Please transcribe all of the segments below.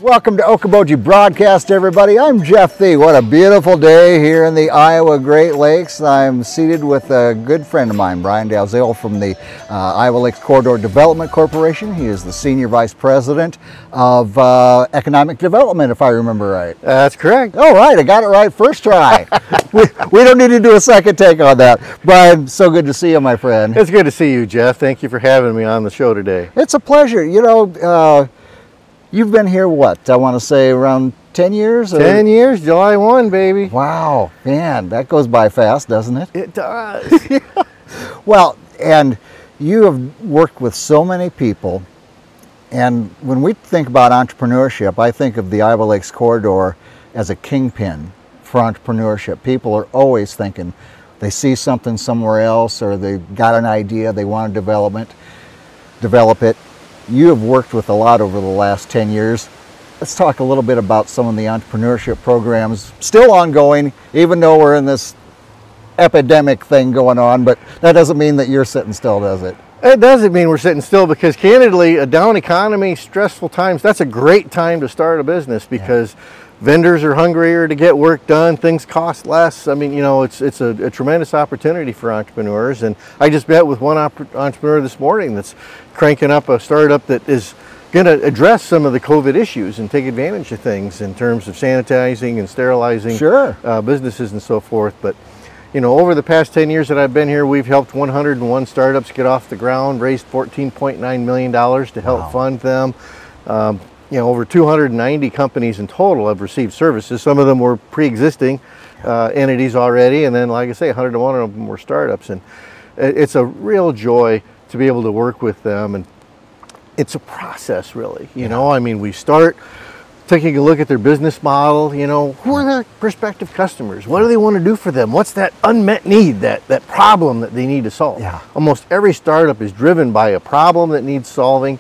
Welcome to Okoboji Broadcast, everybody. I'm Jeff Thee. What a beautiful day here in the Iowa Great Lakes. I'm seated with a good friend of mine, Brian Dalziel from the Iowa Lakes Corridor Development Corporation. He is the Senior Vice President of Economic Development, if I remember right. That's correct. All right, I got it right first try. we don't need to do a second take on that. Brian, so good to see you, my friend. It's good to see you, Jeff. Thank you for having me on the show today. It's a pleasure. You know, you've been here, what, I want to say around 10 years? 10 years, July 1, baby. Wow, man, that goes by fast, doesn't it? It does. Well, and you have worked with so many people, and when we think about entrepreneurship, I think of the Iowa Lakes Corridor as a kingpin for entrepreneurship. People are always thinking they see something somewhere else, or they've got an idea, they want to develop it. You have worked with a lot over the last 10 years. Let's talk a little bit about some of the entrepreneurship programs still ongoing, even though we're in this epidemic thing going on, but that doesn't mean that you're sitting still, does it? It doesn't mean we're sitting still, because candidly, a down economy, stressful times, that's a great time to start a business, because vendors are hungrier to get work done, things cost less. I mean, you know, it's a tremendous opportunity for entrepreneurs. And I just met with one entrepreneur this morning that's cranking up a startup that is going to address some of the COVID issues and take advantage of things in terms of sanitizing and sterilizing businesses and so forth. But, you know, over the past 10 years that I've been here, we've helped 101 startups get off the ground, raised $14.9 million to help fund them. You know, over 290 companies in total have received services. Some of them were pre-existing entities already, and then, like I say, 101 of them were startups. And it's a real joy to be able to work with them, and it's a process, really. You know, I mean, we start taking a look at their business model. You know, who are their prospective customers? What do they want to do for them? What's that unmet need, that problem that they need to solve? Yeah. Almost every startup is driven by a problem that needs solving.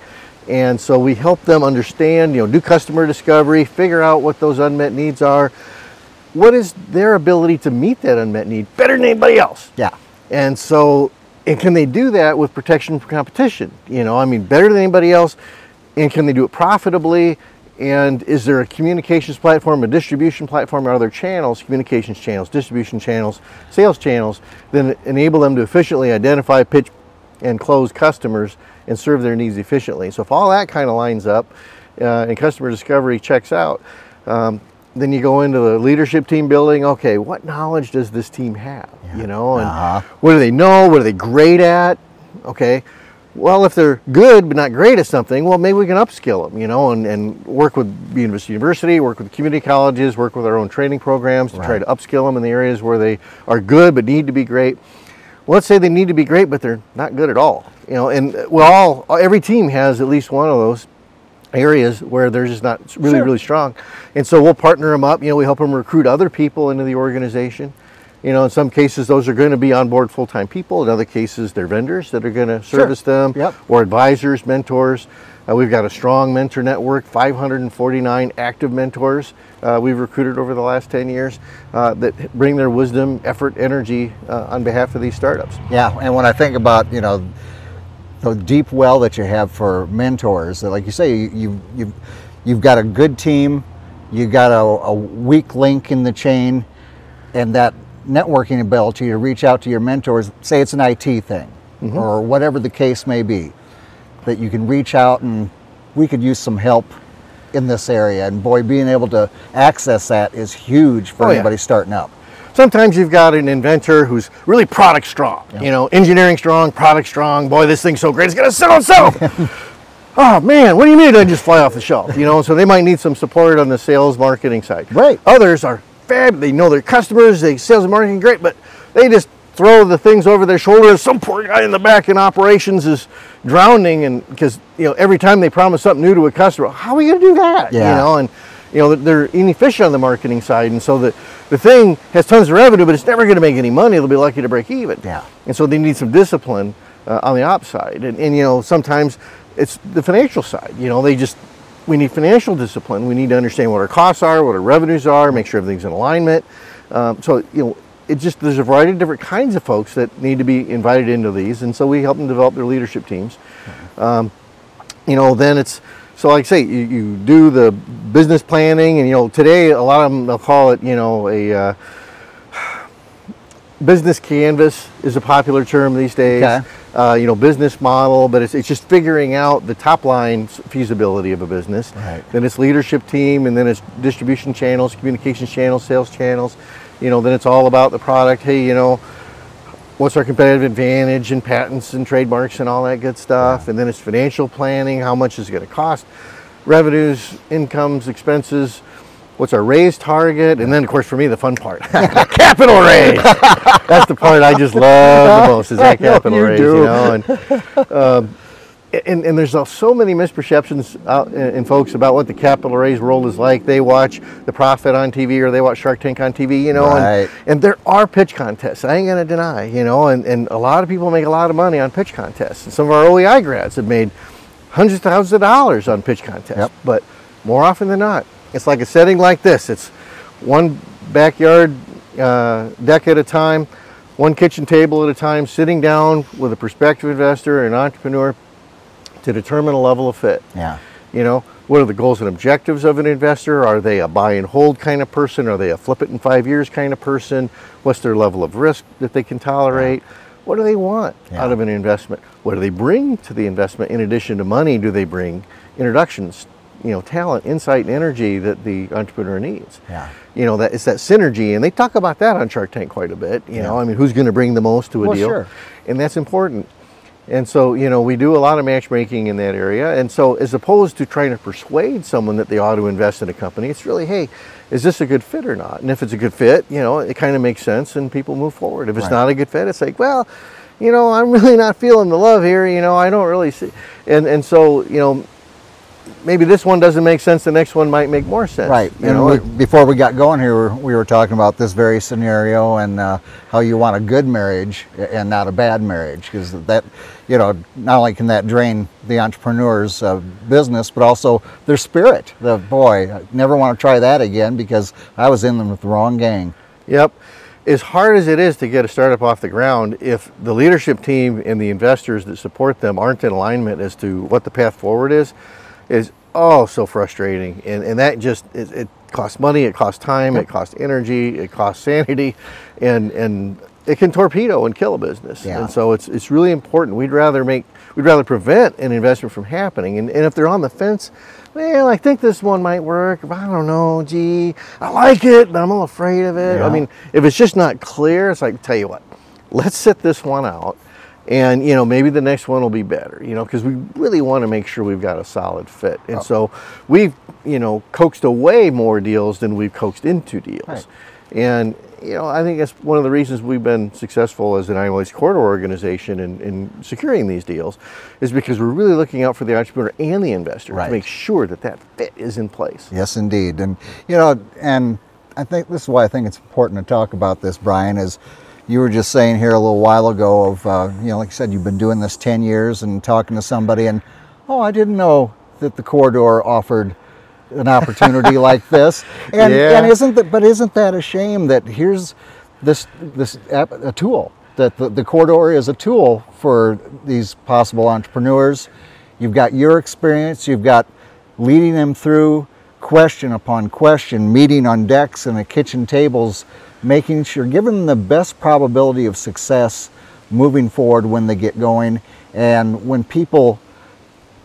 And so we help them understand, you know, do customer discovery, figure out what those unmet needs are. What is their ability to meet that unmet need better than anybody else? Yeah. And so, and can they do that with protection from competition? You know, I mean, better than anybody else. And can they do it profitably? And is there a communications platform, a distribution platform, or other channels, communications channels, distribution channels, sales channels, that enable them to efficiently identify, pitch, and close customers and serve their needs efficiently? So if all that kind of lines up and customer discovery checks out, then you go into the leadership team building. Okay, what knowledge does this team have? You know, and what do they know? What are they great at? Okay, well, if they're good but not great at something, well, maybe we can upskill them, you know, and work with university, work with community colleges, work with our own training programs to try to upskill them in the areas where they are good but need to be great. Well, let's say they need to be great, but they're not good at all. You know, and every team has at least one of those areas where they're just not really strong. And so we'll partner them up. You know, we help them recruit other people into the organization. You know, in some cases, those are going to be on board full-time people. In other cases, they're vendors that are going to service them, or advisors, mentors. We've got a strong mentor network, 549 active mentors we've recruited over the last 10 years that bring their wisdom, effort, energy on behalf of these startups. Yeah, and when I think about, you know, the deep well that you have for mentors, like you say, you've got a good team, you've got a weak link in the chain, and that networking ability to reach out to your mentors, say it's an IT thing, or whatever the case may be, that you can reach out and we could use some help in this area. And boy, being able to access that is huge for anybody starting up. Sometimes you've got an inventor who's really product strong, you know, engineering strong, product strong. Boy, this thing's so great, it's gonna sell itself. Oh man, what do you mean it doesn't just fly off the shelf? You know, so they might need some support on the sales marketing side. Others are fab, they know their customers, they sales and marketing great, but they just throw the things over their shoulder. Some poor guy in the back in operations is drowning, and because, you know, every time they promise something new to a customer, how are we going to do that? You know, and you know, they're inefficient on the marketing side, and so the thing has tons of revenue, but it's never going to make any money. They'll be lucky to break even. And so they need some discipline on the ops side, and you know, sometimes it's the financial side. You know, we need financial discipline. We need to understand what our costs are, what our revenues are, make sure everything's in alignment. So, you know, there's a variety of different kinds of folks that need to be invited into these, and so we help them develop their leadership teams. You know, then it's So like I say, you do the business planning, and, you know, today a lot of them, they'll call it, you know, a business canvas is a popular term these days. Okay. You know, business model, but it's just figuring out the top line feasibility of a business. Right. Then it's leadership team, and then it's distribution channels, communications channels, sales channels. You know, then it's all about the product. Hey, you know, what's our competitive advantage and patents and trademarks and all that good stuff. And then it's financial planning. How much is it going to cost? Revenues, incomes, expenses. What's our raise target? And then, of course, for me, the fun part, capital raise. That's the part I just love the most, is that capital raise. You know, and there's so many misperceptions out in folks about what the capital raise world is like. They watch The Profit on TV, or they watch Shark Tank on TV, you know, Right. and there are pitch contests. I ain't gonna deny, you know, and a lot of people make a lot of money on pitch contests. And some of our OEI grads have made hundreds of thousands of dollars on pitch contests. Yep. But more often than not, it's like a setting like this. It's one backyard deck at a time, one kitchen table at a time, sitting down with a prospective investor and an entrepreneur to determine a level of fit. Yeah. You know, what are the goals and objectives of an investor? Are they a buy and hold kind of person? Are they a flip it in 5 years kind of person? What's their level of risk that they can tolerate? What do they want out of an investment? What do they bring to the investment? In addition to money, do they bring introductions, you know, talent, insight, and energy that the entrepreneur needs? Yeah. You know, that it's that synergy, and they talk about that on Shark Tank quite a bit. You know, I mean, who's going to bring the most to a deal? Sure. And that's important. And so, you know, we do a lot of matchmaking in that area. And so, as opposed to trying to persuade someone that they ought to invest in a company, it's really, hey, is this a good fit or not? And if it's a good fit, you know, it kind of makes sense and people move forward. If it's not a good fit, it's like, well, you know, I'm really not feeling the love here. You know, I don't really see. And so, you know, maybe this one doesn't make sense, the next one might make more sense. Right. You know, before we got going here, we were talking about this very scenario and how you want a good marriage and not a bad marriage, because that, you know, not only can that drain the entrepreneur's business, but also their spirit. The boy, I never want to try that again because I was in them with the wrong gang. Yep. As hard as it is to get a startup off the ground, if the leadership team and the investors that support them aren't in alignment as to what the path forward is so frustrating. And that just, it costs money, it costs time, it costs energy, it costs sanity, and it can torpedo and kill a business. Yeah. And so it's really important. We'd rather prevent an investment from happening. And if they're on the fence, well, I think this one might work. I don't know, gee, I like it, but I'm a little afraid of it. Yeah. I mean, if it's just not clear, it's like, tell you what, let's sit this one out. And, you know, maybe the next one will be better, you know, because we really want to make sure we've got a solid fit. And so we've, you know, coaxed away more deals than we've coaxed into deals. Right. And, you know, I think that's one of the reasons we've been successful as an IMLA's corridor organization in securing these deals, is because we're really looking out for the entrepreneur and the investor to make sure that that fit is in place. Yes, indeed. And, you know, and I think this is why I think it's important to talk about this, Brian, is you were just saying here a little while ago of, you know, like you said, you've been doing this 10 years and talking to somebody and, oh, I didn't know that the corridor offered an opportunity like this. And, and isn't that a shame that here's this a tool, that the corridor is a tool for these possible entrepreneurs. You've got your experience, you've got leading them through question upon question, meeting on decks and at kitchen tables, making sure, giving them the best probability of success moving forward when they get going. And when people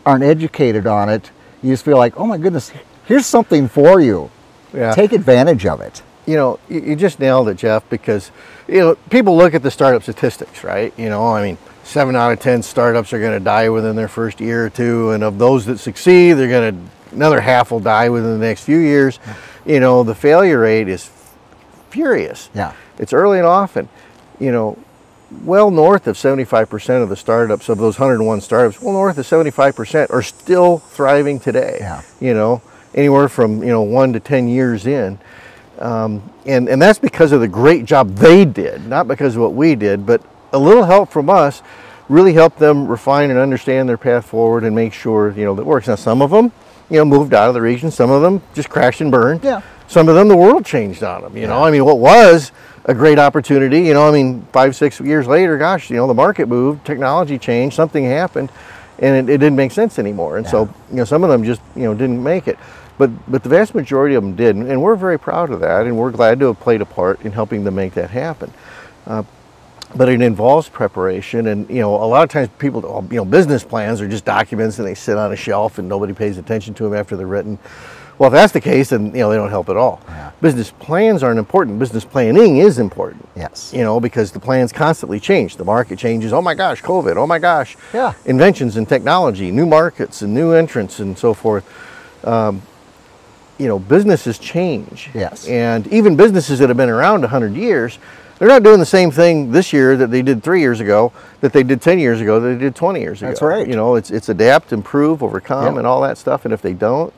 aren't educated on it, you just feel like, oh my goodness, here's something for you. Yeah. Take advantage of it. You know, you just nailed it, Jeff, because, you know, people look at the startup statistics, right? You know, I mean, 7 out of 10 startups are going to die within their first year or two. And of those that succeed, another half will die within the next few years. You know, the failure rate is furious. Yeah. It's early and often. You know, well north of 75% of the startups, of those 101 startups, well north of 75% are still thriving today. Yeah. You know, anywhere from, you know, 1 to 10 years in. And that's because of the great job they did, not because of what we did, but a little help from us really helped them refine and understand their path forward and make sure, you know, that works. Now, some of them, you know, moved out of the region. Some of them just crashed and burned. Yeah. Some of them, the world changed on them, you know. I mean, what was a great opportunity, you know, I mean, 5, 6 years later, gosh, you know, the market moved, technology changed, something happened, and it didn't make sense anymore. And so, some of them just, didn't make it. But the vast majority of them did, and we're very proud of that, and we're glad to have played a part in helping them make that happen. But it involves preparation, and a lot of times people, business plans are just documents and they sit on a shelf and nobody pays attention to them after they're written. Well, if that's the case, then they don't help at all. Yeah. Business plans aren't important. Business planning is important. Yes. Because the plans constantly change. The market changes. Oh my gosh, COVID. Oh my gosh. Yeah. Inventions in technology, new markets and new entrants and so forth. Businesses change. Yes. And even businesses that have been around 100 years, they're not doing the same thing this year that they did 3 years ago, that they did 10 years ago, that they did 20 years ago. That's right. It's adapt, improve, overcome, Yep. and all that stuff. And if they don't,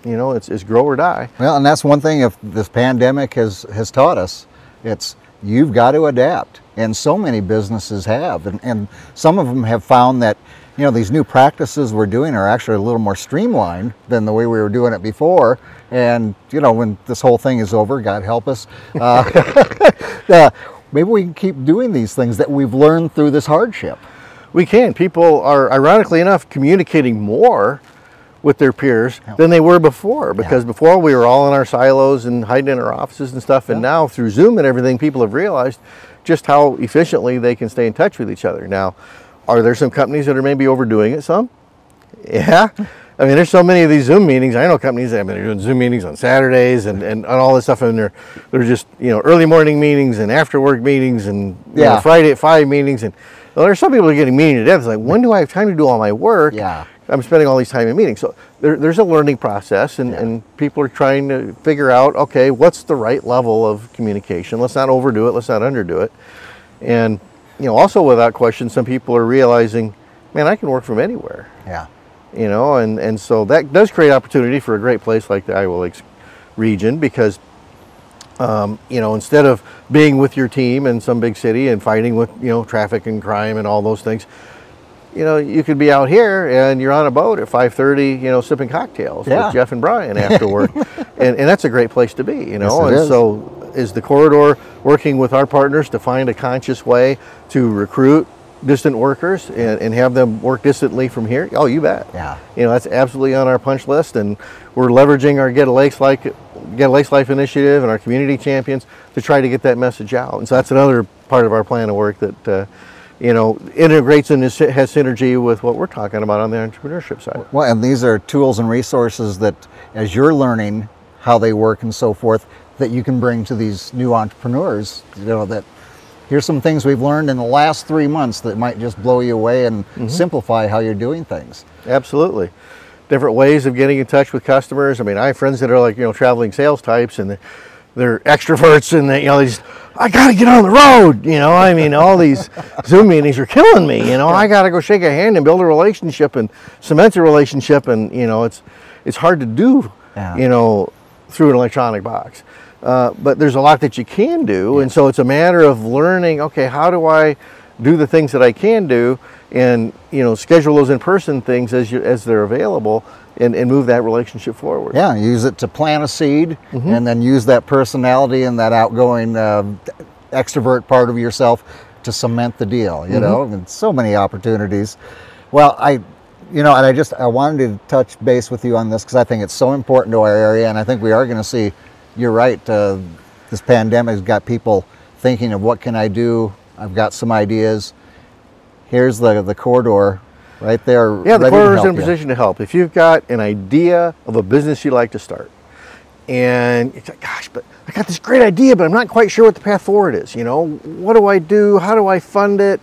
it's grow or die. Well, and that's one thing if this pandemic has taught us, it's you've got to adapt. And so many businesses have. And some of them have found that, these new practices we're doing are actually a little more streamlined than the way we were doing it before. And, when this whole thing is over, God help us, maybe we can keep doing these things that we've learned through this hardship. We can. People are, ironically enough, communicating more with their peers than they were before, because before we were all in our silos and hiding in our offices and stuff, and now through Zoom and everything, people have realized just how efficiently they can stay in touch with each other. Now, are there some companies that are maybe overdoing it some? Yeah. I mean, there's so many of these Zoom meetings. I know companies that they're doing Zoom meetings on Saturdays and all this stuff, and they're just early morning meetings and after work meetings and Friday at 5 meetings, and there's some people that are getting meeting to death. It's like, when do I have time to do all my work? Yeah. I'm spending all these time in meetings. So there's a learning process, and people are trying to figure out, okay, what's the right level of communication? Let's not overdo it. Let's not underdo it. And also without question, some people are realizing, man, I can work from anywhere. Yeah. And so that does create opportunity for a great place like the Iowa Lakes region, because instead of being with your team in some big city and fighting with traffic and crime and all those things, you could be out here and you're on a boat at 5:30, sipping cocktails with Jeff and Brian after work, and that's a great place to be, Yes, and is. so is the corridor working with our partners to find a conscious way to recruit distant workers and have them work distantly from here? Oh, you bet. Yeah. That's absolutely on our punch list, and we're leveraging our Get a Lakes Life initiative and our community champions to try to get that message out. And so that's another part of our plan of work that integrates and has synergy with what we're talking about on the entrepreneurship side. Well, and these are tools and resources that, as you're learning how they work and so forth, that you can bring to these new entrepreneurs, that here's some things we've learned in the last 3 months that might just blow you away and simplify how you're doing things. Absolutely. Different ways of getting in touch with customers. I mean, I have friends that are like, traveling sales types, and they're extroverts, and they just, I got to get on the road. All these Zoom meetings are killing me. I got to go shake a hand and build a relationship and cement a relationship. And, it's hard to do, through an electronic box. But there's a lot that you can do. And so it's a matter of learning, okay, how do I do the things that I can do, and, schedule those in-person things as they're available, and move that relationship forward. Yeah, use it to plant a seed, and then use that personality and that outgoing extrovert part of yourself to cement the deal, and so many opportunities. Well, I wanted to touch base with you on this because I think it's so important to our area, and I think we are going to see, you're right, this pandemic's got people thinking of what can I do. I've got some ideas. Here's the corridor right there. Yeah, the corridor is in a position to help. If you've got an idea of a business you'd like to start, and it's like, gosh, but I got this great idea, but I'm not quite sure what the path forward is. What do I do? How do I fund it?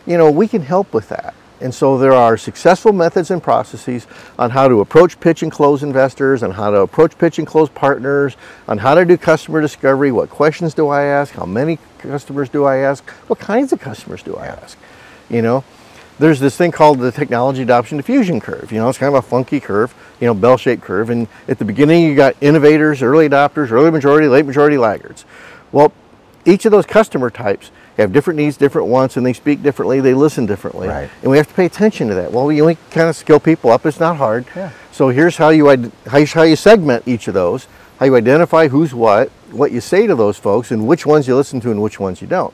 We can help with that. And so there are successful methods and processes on how to approach, pitch, and close investors, on how to approach, pitch, and close partners, on how to do customer discovery. What questions do I ask? How many customers do I ask? What kinds of customers do I ask? There's this thing called the technology adoption diffusion curve. It's kind of a funky curve, bell-shaped curve. And at the beginning, you got innovators, early adopters, early majority, late majority, laggards. Well, each of those customer types have different needs, different wants, and they speak differently, they listen differently. Right. And we have to pay attention to that. Well, we kind of skill people up. It's not hard. Yeah. So here's how you segment each of those, how you identify who's what you say to those folks, and which ones you listen to and which ones you don't.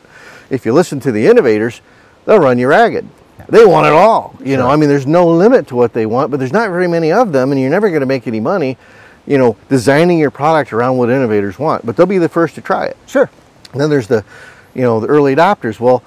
If you listen to the innovators, they'll run you ragged. They want it all. You know, I mean, there's no limit to what they want, but there's not very many of them, and you're never going to make any money, you know, designing your product around what innovators want. But they'll be the first to try it. Sure. And then there's the, you know, the early adopters. Well,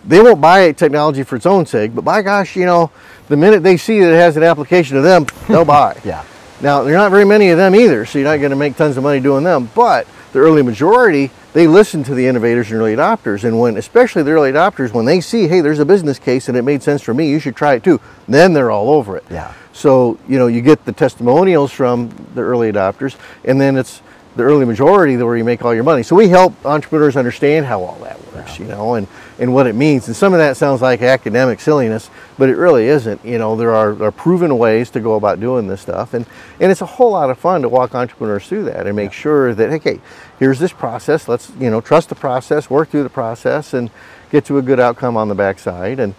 they won't buy technology for its own sake, but by gosh, you know, the minute they see that it has an application to them, they'll buy. Yeah. Now, there are not very many of them either, so you're not going to make tons of money doing them, but the early majority, they listen to the innovators and early adopters, and when, especially the early adopters, when they see, hey, there's a business case and it made sense for me, you should try it too, then they're all over it. Yeah. So, you know, you get the testimonials from the early adopters, and then it's the early majority where you make all your money. So we help entrepreneurs understand how all that works, you know, and what it means. And some of that sounds like academic silliness, but it really isn't. You know, there are proven ways to go about doing this stuff. And it's a whole lot of fun to walk entrepreneurs through that and make sure that, okay, here's this process. Let's, you know, trust the process, work through the process, and get to a good outcome on the backside. And,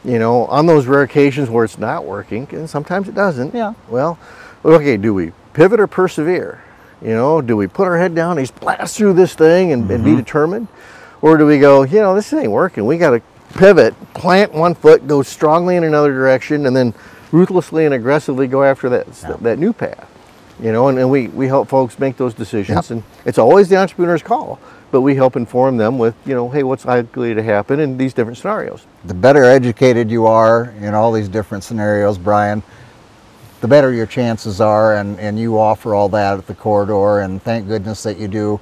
you know, on those rare occasions where it's not working, and sometimes it doesn't, well, okay, do we pivot or persevere? You know, do we put our head down and just blast through this thing and be determined? Or do we go, you know, this ain't working. We got to pivot, plant one foot, go strongly in another direction, and then ruthlessly and aggressively go after that new path. You know, and we help folks make those decisions. And it's always the entrepreneur's call, but we help inform them with, you know, hey, what's likely to happen in these different scenarios. The better educated you are in all these different scenarios, Brian, the better your chances are, and you offer all that at the corridor, and thank goodness that you do.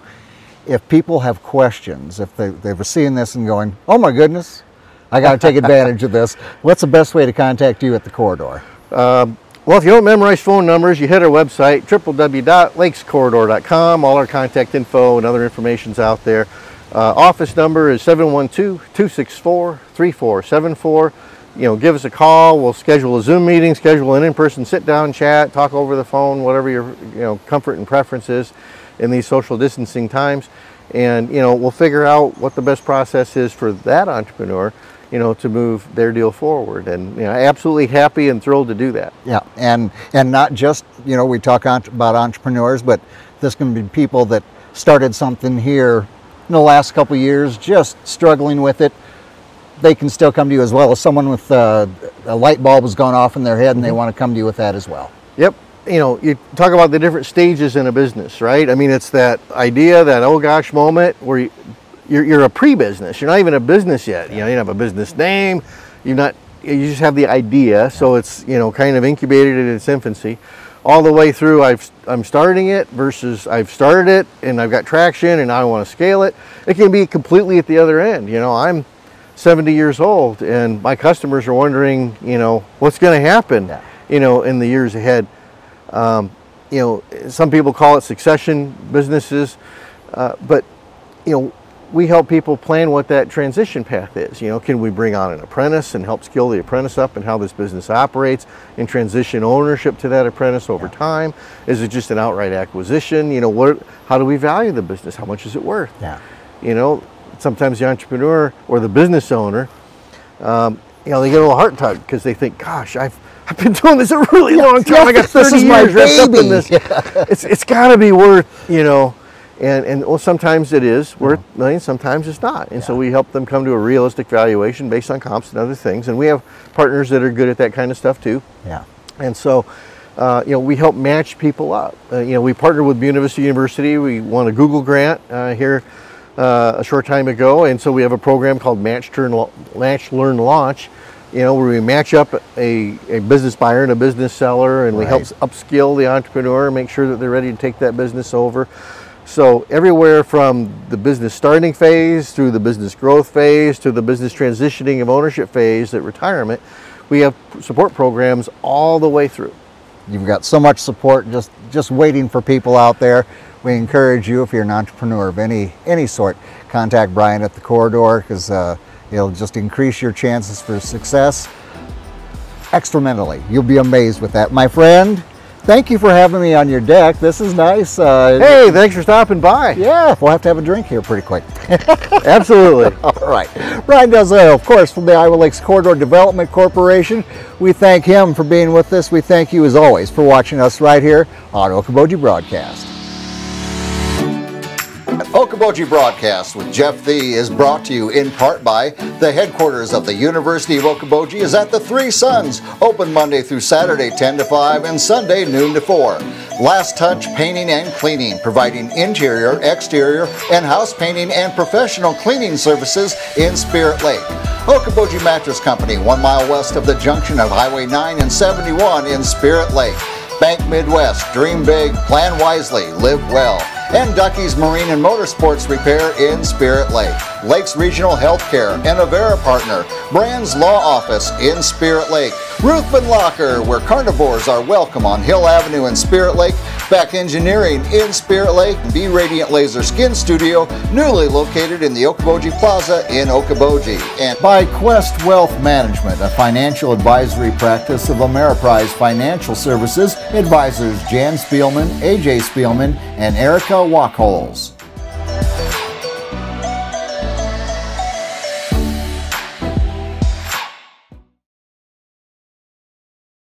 If people have questions, if they've seen this and going, oh my goodness, I got to take advantage of this, what's the best way to contact you at the corridor? Well, if you don't memorize phone numbers, you hit our website, www.lakescorridor.com. All our contact info and other information's out there. Office number is 712-264-3474. You know, give us a call. We'll schedule a Zoom meeting, schedule an in-person sit-down chat, talk over the phone, whatever your, you know, comfort and preference is in these social distancing times. And, you know, we'll figure out what the best process is for that entrepreneur, you know, to move their deal forward. And, you know, absolutely happy and thrilled to do that. Yeah, and not just, you know, we talk about entrepreneurs, but this can be people that started something here in the last couple of years, just struggling with it. They can still come to you, as well as someone with a light bulb has gone off in their head and they want to come to you with that as well. Yep. You know, you talk about the different stages in a business, right? I mean, it's that idea, that oh gosh moment where you're a pre-business. You're not even a business yet. You know, you don't have a business name. You just have the idea. So it's, you know, kind of incubated in its infancy, all the way through I'm starting it versus I've started it and I've got traction and now I want to scale it. It can be completely at the other end. You know, I'm 70 years old and my customers are wondering, you know, what's going to happen, you know, in the years ahead. You know, some people call it succession businesses, but, you know, we help people plan what that transition path is. You know, can we bring on an apprentice and help skill the apprentice up and how this business operates and transition ownership to that apprentice over time? Is it just an outright acquisition? You know, how do we value the business? How much is it worth? You know, sometimes the entrepreneur or the business owner, you know, they get a little heart tug because they think, gosh, I've been doing this a really long time. I got 30 years wrapped up in this. It's got to be worth, you know, and well, sometimes it is worth millions, sometimes it's not. And so we help them come to a realistic valuation based on comps and other things. And we have partners that are good at that kind of stuff too. And so, you know, we help match people up. You know, we partner with Buena University. We won a Google grant here a short time ago, and so we have a program called Match, Learn, Launch, you know, where we match up a business buyer and a business seller, and we help upskill the entrepreneur, make sure that they're ready to take that business over. So everywhere from the business starting phase through the business growth phase to the business transitioning of ownership phase at retirement, we have support programs all the way through. You've got so much support just waiting for people out there. We encourage you, if you're an entrepreneur of any sort, contact Brian at the corridor, because it'll just increase your chances for success extramentally. You'll be amazed with that. My friend, thank you for having me on your deck. This is nice. Hey, thanks for stopping by. Yeah, we'll have to have a drink here pretty quick. Absolutely. All right. Brian Dalziel, of course, from the Iowa Lakes Corridor Development Corporation. We thank him for being with us. We thank you, as always, for watching us right here on Okoboji Broadcast. Okoboji Okoboji broadcast with Jeff Thee is brought to you in part by the headquarters of the University of Okoboji is at the Three Sons, open Monday through Saturday 10 to 5 and Sunday noon to 4. Last Touch Painting and Cleaning, providing interior, exterior, and house painting and professional cleaning services in Spirit Lake. Okoboji Mattress Company, 1 mile west of the junction of Highway 9 and 71 in Spirit Lake. Bank Midwest, dream big, plan wisely, live well. And Ducky's Marine and Motorsports Repair in Spirit Lake. Lakes Regional Healthcare and Avera Partner. Brand's Law Office in Spirit Lake. Ruthven Locker, where carnivores are welcome on Hill Avenue in Spirit Lake. Beck Engineering in Spirit Lake. Be Radiant Laser Skin Studio, newly located in the Okoboji Plaza in Okoboji. And by Quest Wealth Management, a financial advisory practice of Ameriprise Financial Services. Advisors Jan Spielman, AJ Spielman, and Erica Wachholz.